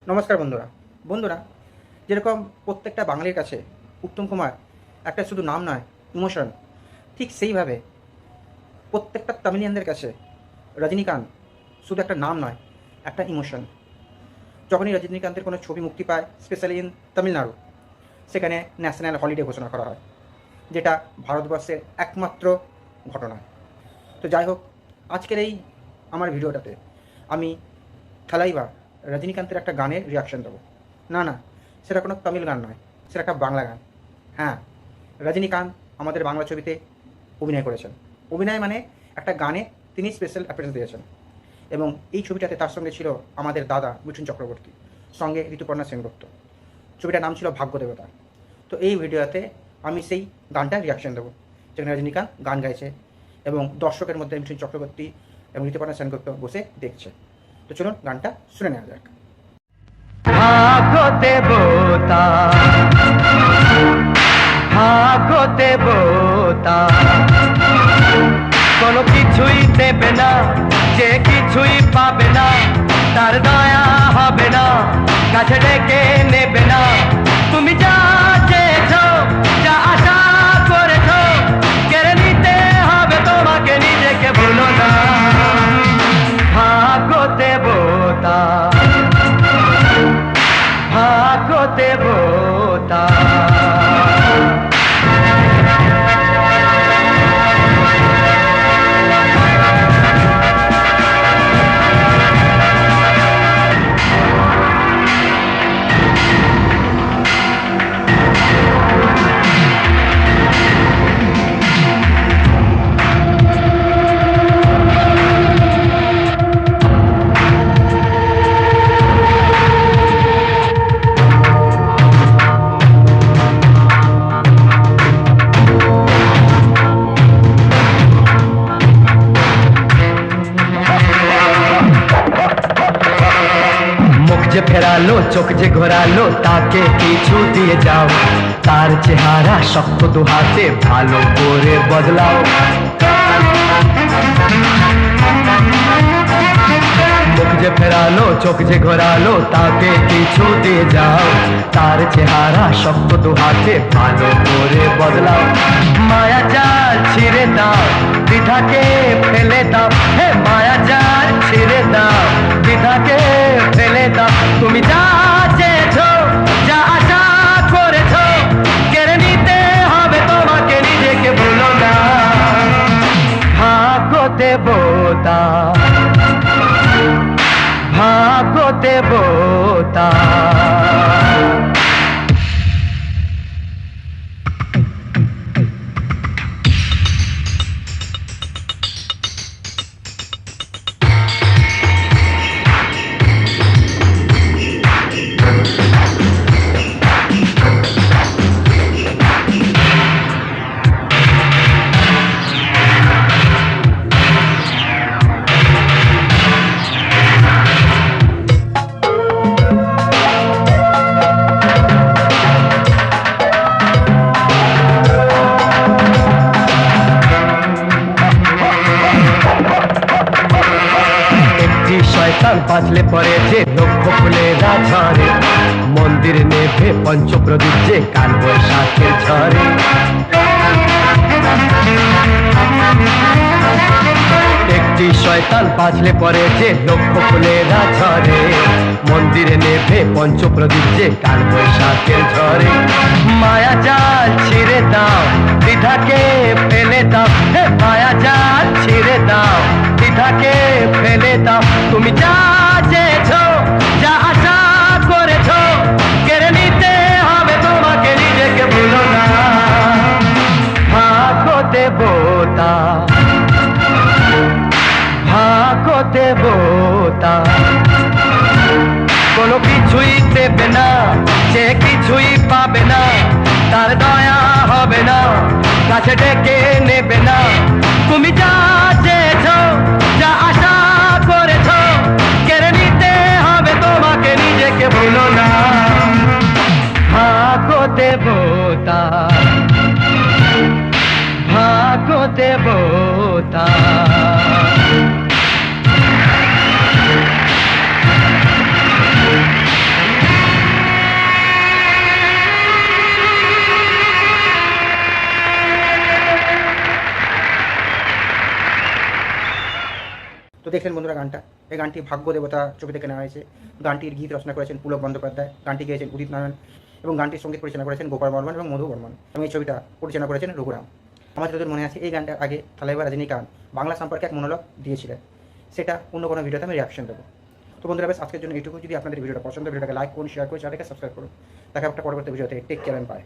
নমস্কার বন্ধুরা। বন্ধুরা, যেরকম প্রত্যেকটা বাঙালির কাছে উত্তম কুমার একটা শুধু নাম নয়, ইমোশন, ঠিক সেইভাবে প্রত্যেকটা তামিলিয়ানদের কাছে রজনীকান্ত শুধু একটা নাম নয়, একটা ইমোশন। যখনই রজনীকান্তের কোনো ছবি মুক্তি পায়, স্পেশালি ইন তামিলনাড়ু, সেখানে ন্যাশনাল হলিডে ঘোষণা করা হয়, যেটা ভারতবর্ষের একমাত্র ঘটনা। তো যাই হোক, আজকের এই আমার ভিডিওটাতে আমি থালাইভা রজনীকান্তের একটা গানের রিয়াকশন দেবো। না, সেটা কোনো তামিল গান নয়, সেটা একটা বাংলা গান। হ্যাঁ, রজনীকান্ত আমাদের বাংলা ছবিতে অভিনয় করেছেন। অভিনয় মানে একটা গানে তিনি স্পেশাল অ্যাপিয়ারেন্স দিয়েছেন, এবং এই ছবিটাতে তার সঙ্গে ছিল আমাদের দাদা মিঠুন চক্রবর্তী, সঙ্গে ঋতুপর্ণা সেনগুপ্ত। ছবিটার নাম ছিল ভাগ্যদেবতা। তো এই ভিডিওতে আমি সেই গানটার রিয়াকশন দেবো, যেখানে রজনীকান্ত গান গাইছে এবং দর্শকের মধ্যে মিঠুন চক্রবর্তী এবং ঋতুপর্ণা সেনগুপ্ত বসে দেখছে। তো চলুন গানটা শুনে নেওয়া যাক। ভাগ্য দেবতা, ভাগ্য দেবতা কোনো কিছুই দেবে না, যে কিছুই পাবে না, তার দয়া হবে না, কাছে ডেকে নেবে না। তুমি যা চেয়েছ, যা আশা করেছ, কেড়ে নিতে হবে তোমাকে, নিজেকে ভুলো না। ভাগ্য দেবতা, ভাগ্য দেবতা। যে ফেরালো, চোখ যে ঘোরালো, তাকে কিছু দিয়ে যাও, তার চেহারা শক্ত দুহাতে ভালো করে বদলাও। মুখ যে ফেরালো, চোখ যে ঘোরালো, তাকে কিছু দিয়ে যাও, তার চেহারা শক্ত দুহাতে ভালো করে বদলাও। মায়া জাল ছিঁড়ে দাও, দ্বিধাকে ফেলে দাও, হে মায়া জাল ছিঁড়ে দাও, দ্বিধাকে ফেলে দাও। তুমি যা চেয়েছ, যা আশা করেছ, কেড়ে নিতে হবে তোমাকে, নিজেকে ভুলো না। ভাগ্য দেবতা, ভাগ্য দেবতা। শয়তান বাঁচলে পরে যে লক্ষ ফুলেরা ঝরে, মন্দির নেভে পঞ্চপ্রদীপ যে কাল বৈশাখের ঝরে। একটি শয়তান বাঁচলে পরে যে লক্ষ ফুলেরা ঝরে, মন্দিরে নেভে পঞ্চপ্রদীপ যে কাল বৈশাখের ঝরে। মায়া জাল ছিঁড়ে দাও, দ্বিধাকে ফেলে দাও, হে মায়া জাল ছিঁড়ে দাও, দ্বিধাকে ফেলে দাও। তুমি যা চেয়েছ, যা আশা করেছ, কেড়ে নিতে হবে তোমাকে, নিজেকে ভুলো না। ভাগ্য দেবতা, ভাগ্য দেবতা কোনো কিছুই দেবে না, যে কিছুই পাবে না, তার দয়া হবে না, কাছে ডেকে নেবে না। তুমি যা চেয়েছ, যা আশা করেছ, কেড়ে নিতে হবে তোমাকে, নিজেকে ভুলো না। ভাগ্য দেবতা, ভাগ্য দেবতা। দেখলেন বন্ধুরা গানটা, এই গানটি ভাগ্য দেবতা ছবি থেকে নেওয়া হয়েছে। গানটির গীত রচনা করেছেন পুলক বন্দ্যোপাধ্যায়, গানটি গেয়েছেন উদিত নারায়ণ এবং গানটির সঙ্গীত পরিচালনা করেছেন গোপাল বর্মন এবং মধু বর্মন এবং এই ছবিটা পরিচালনা করেছেন রঘুরাম। আমার যতদূর মনে আছে এই গানটার আগে থালাইবা রজনীকান্ত বাংলা সম্পর্কে এক মনোলগ দিয়েছিলেন, সেটা অন্য কোনো ভিডিওতে আমি রিয়াকশন দেবো। তো বন্ধুরা বেশ আজকের জন্য এইটুকু। যদি আপনাদের ভিডিওটা পছন্দ, ভিডিওটাকে লাইক করুন, শেয়ার করুন, চ্যানেলটাকে সাবস্ক্রাইব করুন। দেখা একটা পরবর্তী ভিডিওতে। Take care and by.